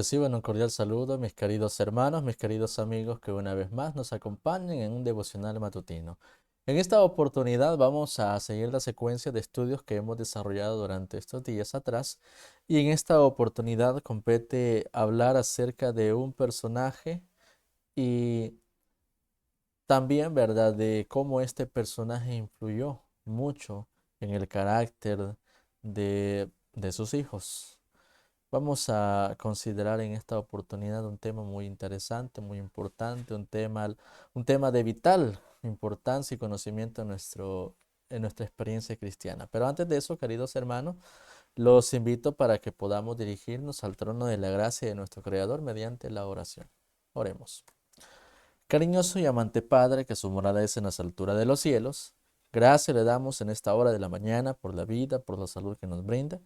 Reciban un cordial saludo, mis queridos hermanos, mis queridos amigos que una vez más nos acompañan en un devocional matutino. En esta oportunidad vamos a seguir la secuencia de estudios que hemos desarrollado durante estos días atrás y en esta oportunidad compete hablar acerca de un personaje y también, ¿verdad?, de cómo este personaje influyó mucho en el carácter de sus hijos. Vamos a considerar en esta oportunidad un tema muy interesante, muy importante, un tema de vital importancia y conocimiento en nuestra experiencia cristiana. Pero antes de eso, queridos hermanos, los invito para que podamos dirigirnos al trono de la gracia de nuestro Creador mediante la oración. Oremos. Cariñoso y amante Padre, que su morada es en las alturas de los cielos, gracias le damos en esta hora de la mañana por la vida, por la salud que nos brinda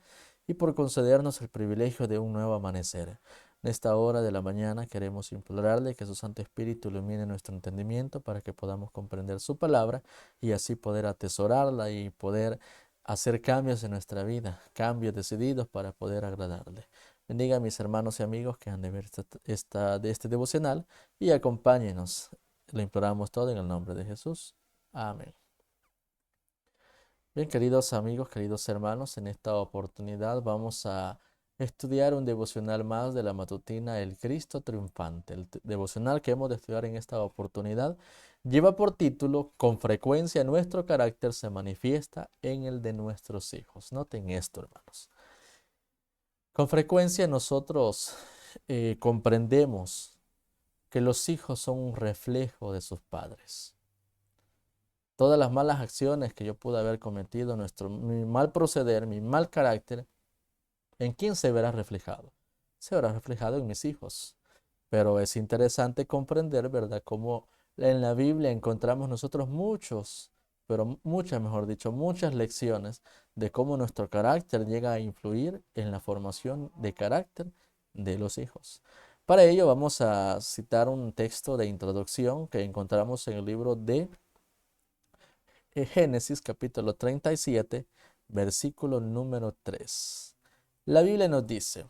y por concedernos el privilegio de un nuevo amanecer. En esta hora de la mañana queremos implorarle que su Santo Espíritu ilumine nuestro entendimiento para que podamos comprender su palabra y así poder atesorarla y poder hacer cambios en nuestra vida, cambios decididos para poder agradarle. Bendiga a mis hermanos y amigos que han de ver de este devocional y acompáñenos. Lo imploramos todo en el nombre de Jesús. Amén. Bien, queridos amigos, queridos hermanos, en esta oportunidad vamos a estudiar un devocional más de la matutina El Cristo Triunfante. El devocional que hemos de estudiar en esta oportunidad lleva por título Con frecuencia nuestro carácter se manifiesta en el de nuestros hijos. Noten esto, hermanos. Con frecuencia nosotros comprendemos que los hijos son un reflejo de sus padres. Todas las malas acciones que yo pude haber cometido, mi mal proceder, mi mal carácter, ¿en quién se verá reflejado? Se verá reflejado en mis hijos. Pero es interesante comprender, ¿verdad?, cómo en la Biblia encontramos nosotros muchas, mejor dicho, muchas lecciones de cómo nuestro carácter llega a influir en la formación de carácter de los hijos. Para ello vamos a citar un texto de introducción que encontramos en el libro de Génesis capítulo 37, versículo número 3. La Biblia nos dice: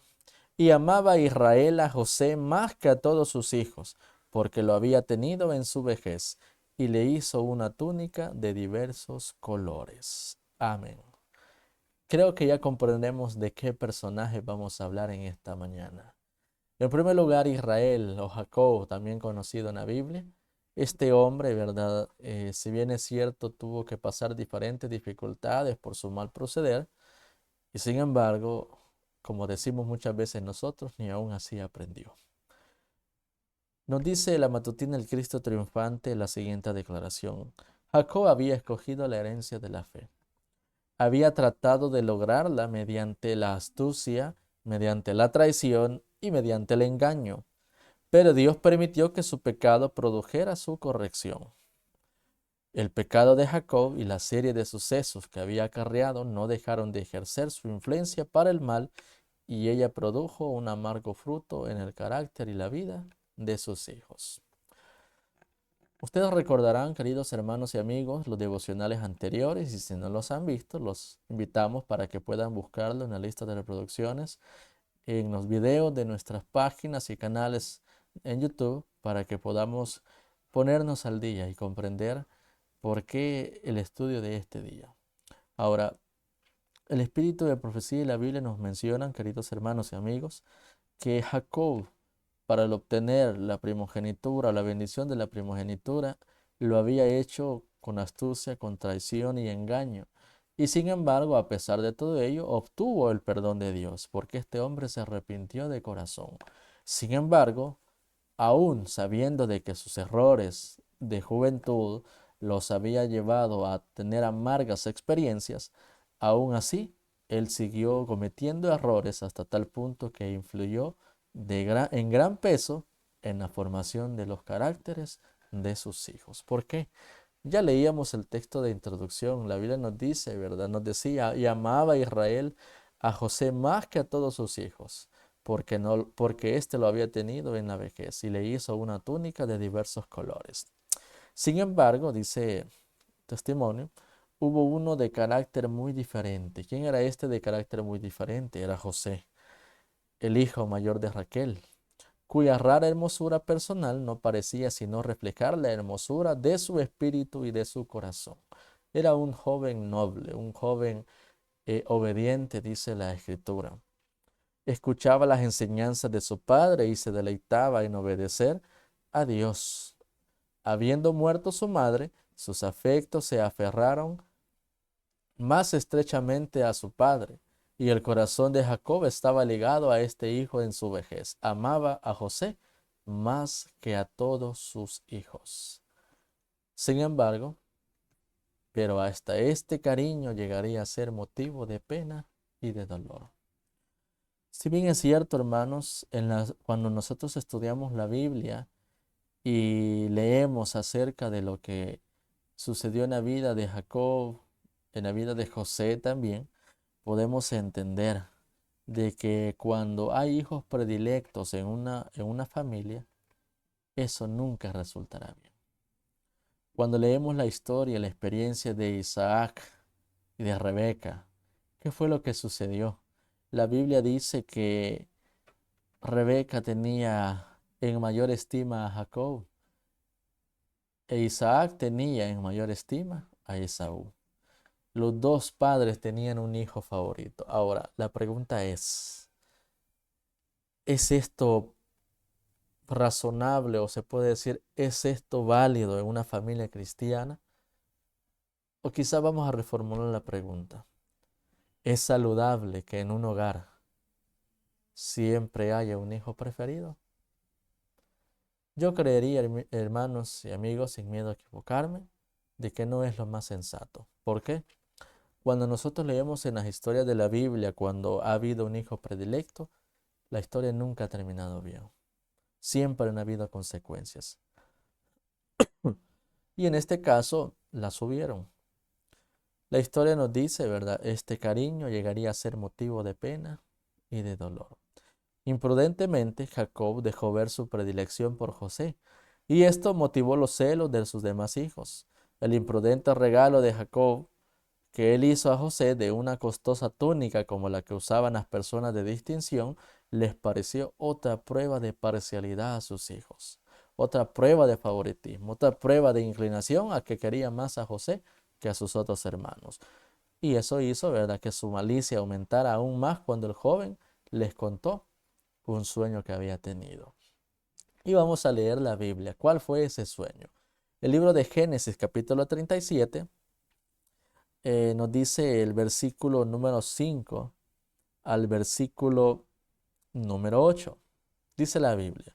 y amaba Israel a José más que a todos sus hijos, porque lo había tenido en su vejez, y le hizo una túnica de diversos colores. Amén. Creo que ya comprendemos de qué personaje vamos a hablar en esta mañana. En primer lugar, Israel o Jacob, también conocido en la Biblia. Este hombre, ¿verdad? Si bien es cierto, tuvo que pasar diferentes dificultades por su mal proceder, y sin embargo, como decimos muchas veces nosotros, ni aún así aprendió. Nos dice la matutina El Cristo Triunfante la siguiente declaración: Jacob había escogido la herencia de la fe. Había tratado de lograrla mediante la astucia, mediante la traición y mediante el engaño. Pero Dios permitió que su pecado produjera su corrección. El pecado de Jacob y la serie de sucesos que había acarreado no dejaron de ejercer su influencia para el mal, y ella produjo un amargo fruto en el carácter y la vida de sus hijos. Ustedes recordarán, queridos hermanos y amigos, los devocionales anteriores, y si no los han visto, los invitamos para que puedan buscarlo en la lista de reproducciones, en los videos de nuestras páginas y canales en YouTube, para que podamos ponernos al día y comprender por qué el estudio de este día. Ahora, el espíritu de profecía y la Biblia nos mencionan, queridos hermanos y amigos, que Jacob, para el obtener la primogenitura, la bendición de la primogenitura, lo había hecho con astucia, con traición y engaño. Y sin embargo, a pesar de todo ello, obtuvo el perdón de Dios, porque este hombre se arrepintió de corazón. Sin embargo, aún sabiendo de que sus errores de juventud los había llevado a tener amargas experiencias, aún así, él siguió cometiendo errores hasta tal punto que influyó en gran peso en la formación de los caracteres de sus hijos. ¿Por qué? Ya leíamos el texto de introducción. La Biblia nos dice, ¿verdad? Nos decía: y amaba a Israel a José más que a todos sus hijos, porque éste lo había tenido en la vejez, y le hizo una túnica de diversos colores. Sin embargo, dice testimonio, hubo uno de carácter muy diferente. ¿Quién era este de carácter muy diferente? Era José. el hijo mayor de Raquel, cuya rara hermosura personal no parecía sino reflejar la hermosura de su espíritu y de su corazón. Era un joven noble, un joven obediente, dice la Escritura. Escuchaba las enseñanzas de su padre y se deleitaba en obedecer a Dios. Habiendo muerto su madre, sus afectos se aferraron más estrechamente a su padre, y el corazón de Jacob estaba ligado a este hijo en su vejez. Amaba a José más que a todos sus hijos. Sin embargo, pero hasta este cariño llegaría a ser motivo de pena y de dolor. Si bien es cierto, hermanos, cuando nosotros estudiamos la Biblia y leemos acerca de lo que sucedió en la vida de Jacob, en la vida de José también, podemos entender de que cuando hay hijos predilectos en una familia, eso nunca resultará bien. Cuando leemos la historia, la experiencia de Isaac y de Rebeca, ¿qué fue lo que sucedió? La Biblia dice que Rebeca tenía en mayor estima a Jacob e Isaac tenía en mayor estima a Esaú. Los dos padres tenían un hijo favorito. Ahora, la pregunta ¿es esto razonable o se puede decir, es esto válido en una familia cristiana? O quizá vamos a reformular la pregunta. ¿Es saludable que en un hogar siempre haya un hijo preferido? Yo creería, hermanos y amigos, sin miedo a equivocarme, de que no es lo más sensato. ¿Por qué? Cuando nosotros leemos en las historias de la Biblia, cuando ha habido un hijo predilecto, la historia nunca ha terminado bien. Siempre han habido consecuencias. Y en este caso, las hubieron. La historia nos dice, ¿verdad? Este cariño llegaría a ser motivo de pena y de dolor. Imprudentemente, Jacob dejó ver su predilección por José, y esto motivó los celos de sus demás hijos. El imprudente regalo de Jacob que él hizo a José de una costosa túnica como la que usaban las personas de distinción, les pareció otra prueba de parcialidad a sus hijos, otra prueba de favoritismo, otra prueba de inclinación a que quería más a José que a sus otros hermanos. Y eso hizo, ¿verdad?, que su malicia aumentara aún más cuando el joven les contó un sueño que había tenido. Y vamos a leer la Biblia. ¿Cuál fue ese sueño? El libro de Génesis, capítulo 37, nos dice el versículo número 5 al versículo número 8. Dice la Biblia: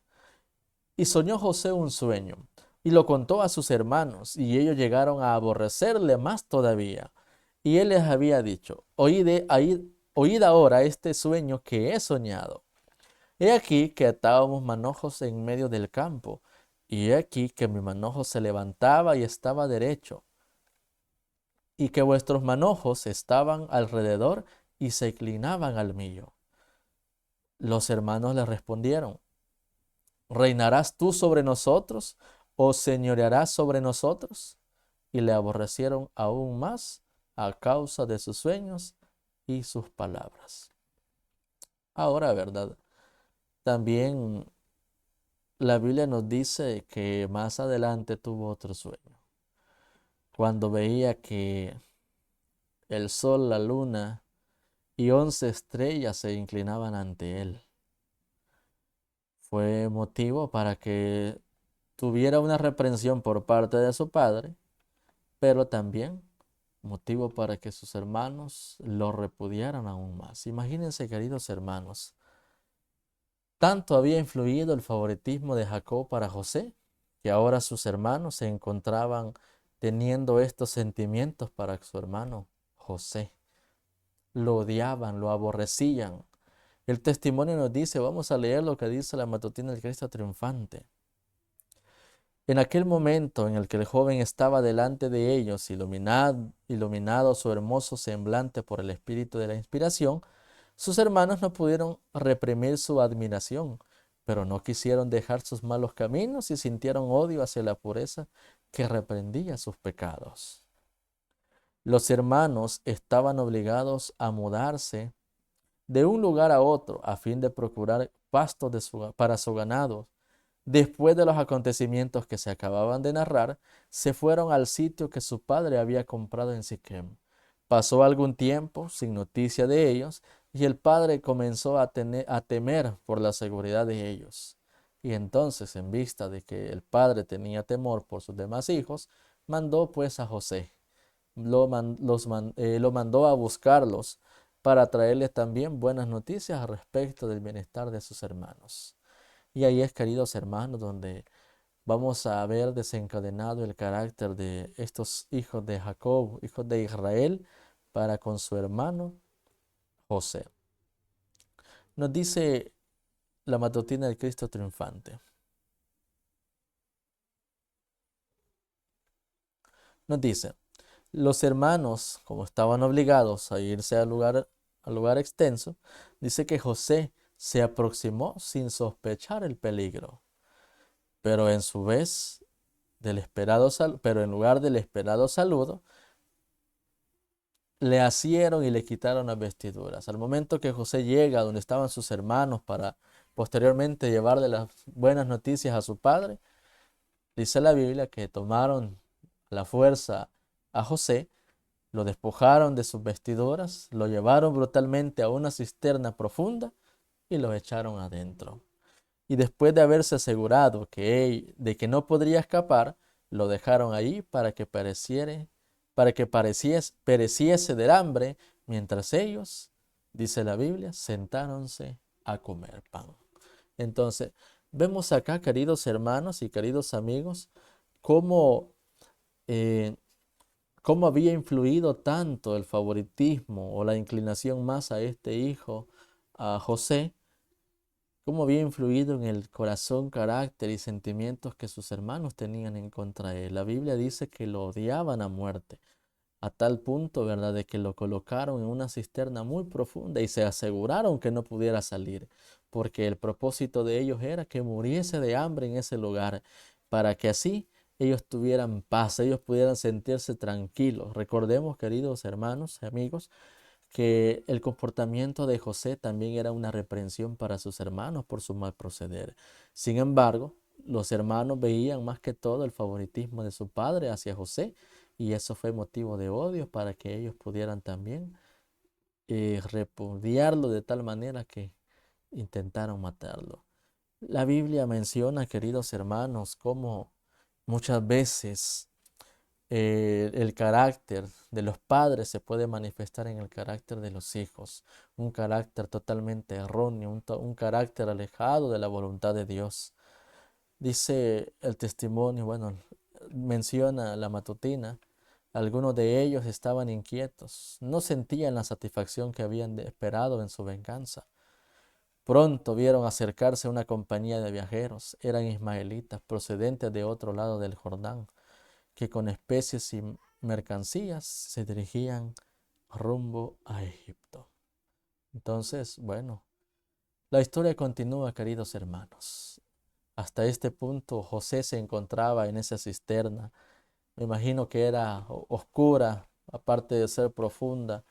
Y soñó José un sueño, y lo contó a sus hermanos, y ellos llegaron a aborrecerle más todavía. Y él les había dicho: oíd ahora este sueño que he soñado. He aquí que atábamos manojos en medio del campo, y he aquí que mi manojo se levantaba y estaba derecho, y que vuestros manojos estaban alrededor y se inclinaban al mío. Los hermanos le respondieron: ¿Reinarás tú sobre nosotros o señorearás sobre nosotros? Y le aborrecieron aún más a causa de sus sueños y sus palabras. Ahora, ¿verdad? También la Biblia nos dice que más adelante tuvo otro sueño, cuando veía que el sol, la luna y 11 estrellas se inclinaban ante él. Fue motivo para que tuviera una reprensión por parte de su padre, pero también motivo para que sus hermanos lo repudiaran aún más. Imagínense, queridos hermanos, tanto había influido el favoritismo de Jacob para José, que ahora sus hermanos se encontraban teniendo estos sentimientos para su hermano José. Lo odiaban, lo aborrecían. El testimonio nos dice, vamos a leer lo que dice la matutina del Cristo triunfante. En aquel momento en el que el joven estaba delante de ellos, iluminado su hermoso semblante por el espíritu de la inspiración, sus hermanos no pudieron reprimir su admiración, pero no quisieron dejar sus malos caminos y sintieron odio hacia la pureza que reprendía sus pecados. Los hermanos estaban obligados a mudarse de un lugar a otro a fin de procurar pastos para su ganado. Después de los acontecimientos que se acababan de narrar, se fueron al sitio que su padre había comprado en Siquem. Pasó algún tiempo sin noticia de ellos, y el padre comenzó a temer por la seguridad de ellos. Y entonces, en vista de que el padre tenía temor por sus demás hijos, mandó pues a José. Lo mandó a buscarlos para traerles también buenas noticias al respecto del bienestar de sus hermanos. Y ahí es, queridos hermanos, donde vamos a ver desencadenado el carácter de estos hijos de Jacob, hijos de Israel, para con su hermano José. Nos dice la matutina del Cristo triunfante. Nos dice, los hermanos, como estaban obligados a irse al lugar extenso, dice que José se aproximó sin sospechar el peligro, pero en su vez pero en lugar del esperado saludo, le asieron y le quitaron las vestiduras. Al momento que José llega donde estaban sus hermanos para posteriormente llevarle las buenas noticias a su padre, dice la Biblia que tomaron a la fuerza a José, lo despojaron de sus vestiduras, lo llevaron brutalmente a una cisterna profunda y lo echaron adentro. Y después de haberse asegurado de que no podría escapar, lo dejaron ahí para que pereciese del hambre, mientras ellos, dice la Biblia, sentáronse a comer pan. Entonces, vemos acá, queridos hermanos y queridos amigos, cómo, eh, cómo había influido tanto el favoritismo o la inclinación más a este hijo, a José, cómo había influido en el corazón, carácter y sentimientos que sus hermanos tenían en contra de él. La Biblia dice que lo odiaban a muerte, a tal punto, ¿verdad?, de que lo colocaron en una cisterna muy profunda y se aseguraron que no pudiera salir, porque el propósito de ellos era que muriese de hambre en ese lugar, para que así ellos tuvieran paz, ellos pudieran sentirse tranquilos. Recordemos, queridos hermanos y amigos, que el comportamiento de José también era una reprensión para sus hermanos por su mal proceder. Sin embargo, los hermanos veían más que todo el favoritismo de su padre hacia José, y eso fue motivo de odio para que ellos pudieran también repudiarlo de tal manera que intentaron matarlo. La Biblia menciona, queridos hermanos, cómo muchas veces el carácter de los padres se puede manifestar en el carácter de los hijos, un carácter totalmente erróneo, un carácter alejado de la voluntad de Dios. Dice el testimonio, bueno, menciona la matutina, algunos de ellos estaban inquietos, no sentían la satisfacción que habían esperado en su venganza. Pronto vieron acercarse una compañía de viajeros, eran ismaelitas procedentes de otro lado del Jordán, que con especies y mercancías se dirigían rumbo a Egipto. Entonces, bueno, la historia continúa, queridos hermanos. Hasta este punto José se encontraba en esa cisterna. Me imagino que era oscura, aparte de ser profunda.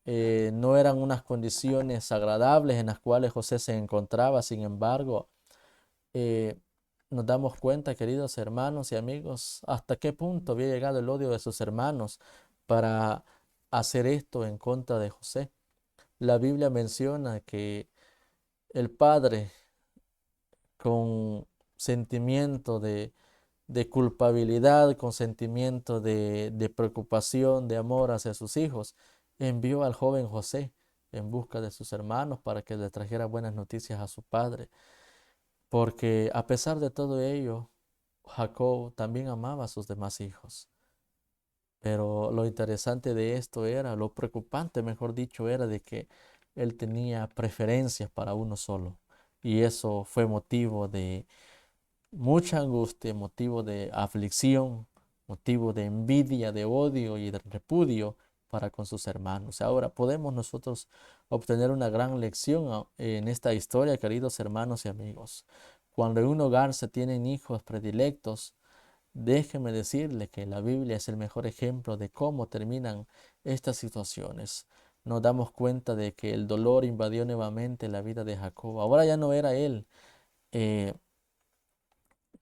No eran unas condiciones agradables en las cuales José se encontraba. Sin embargo, eh, nos damos cuenta, queridos hermanos y amigos, hasta qué punto había llegado el odio de sus hermanos para hacer esto en contra de José. La Biblia menciona que el padre, con sentimiento de culpabilidad, con sentimiento de preocupación, de amor hacia sus hijos, envió al joven José en busca de sus hermanos para que le trajera buenas noticias a su padre. Porque a pesar de todo ello, Jacob también amaba a sus demás hijos. Pero lo interesante de esto era, lo preocupante, mejor dicho, era de que él tenía preferencias para uno solo. Y eso fue motivo de mucha angustia, motivo de aflicción, motivo de envidia, de odio y de repudio para con sus hermanos. Ahora podemos nosotros obtener una gran lección en esta historia, queridos hermanos y amigos. Cuando en un hogar se tienen hijos predilectos, déjeme decirle que la Biblia es el mejor ejemplo de cómo terminan estas situaciones. nos damos cuenta de que el dolor invadió nuevamente la vida de Jacob. Ahora ya no era él eh,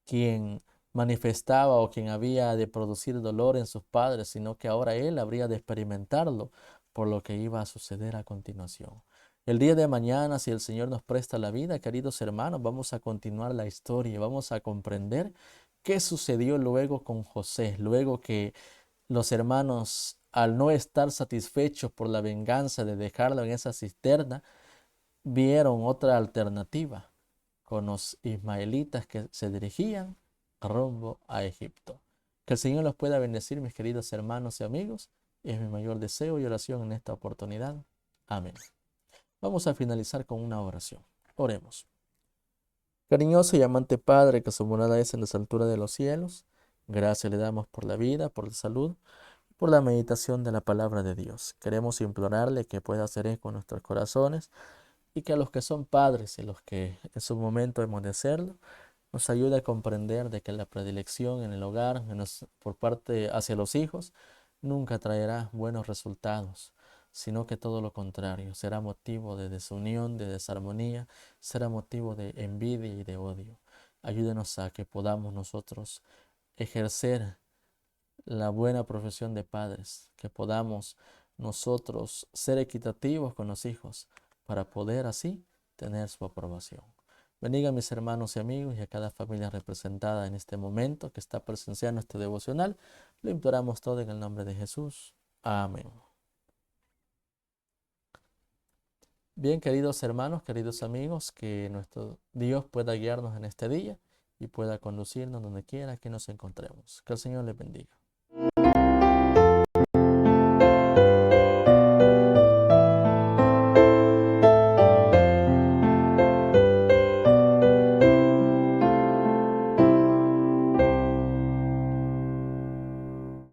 quien manifestaba o quien había de producir dolor en sus padres, sino que ahora él habría de experimentarlo por lo que iba a suceder a continuación. El día de mañana, si el Señor nos presta la vida, queridos hermanos, vamos a continuar la historia, vamos a comprender qué sucedió luego con José, luego que los hermanos, al no estar satisfechos por la venganza de dejarlo en esa cisterna, vieron otra alternativa con los ismaelitas que se dirigían rumbo a Egipto. Que el Señor los pueda bendecir, mis queridos hermanos y amigos. Es mi mayor deseo y oración en esta oportunidad. Amén. Vamos a finalizar con una oración. Oremos. Cariñoso y amante Padre, que su morada es en las alturas de los cielos, gracias le damos por la vida, por la salud, por la meditación de la palabra de Dios. Queremos implorarle que pueda hacer eco en nuestros corazones y que a los que son padres y los que en su momento hemos de serlo, nos ayude a comprender de que la predilección en el hogar por parte hacia los hijos nunca traerá buenos resultados, sino que todo lo contrario, será motivo de desunión, de desarmonía, será motivo de envidia y de odio. Ayúdenos a que podamos nosotros ejercer la buena profesión de padres, que podamos nosotros ser equitativos con los hijos para poder así tener su aprobación. Bendiga a mis hermanos y amigos y a cada familia representada en este momento que está presenciando este devocional. Lo imploramos todo en el nombre de Jesús. Amén. Bien, queridos hermanos, queridos amigos, que nuestro Dios pueda guiarnos en este día y pueda conducirnos donde quiera que nos encontremos. Que el Señor les bendiga.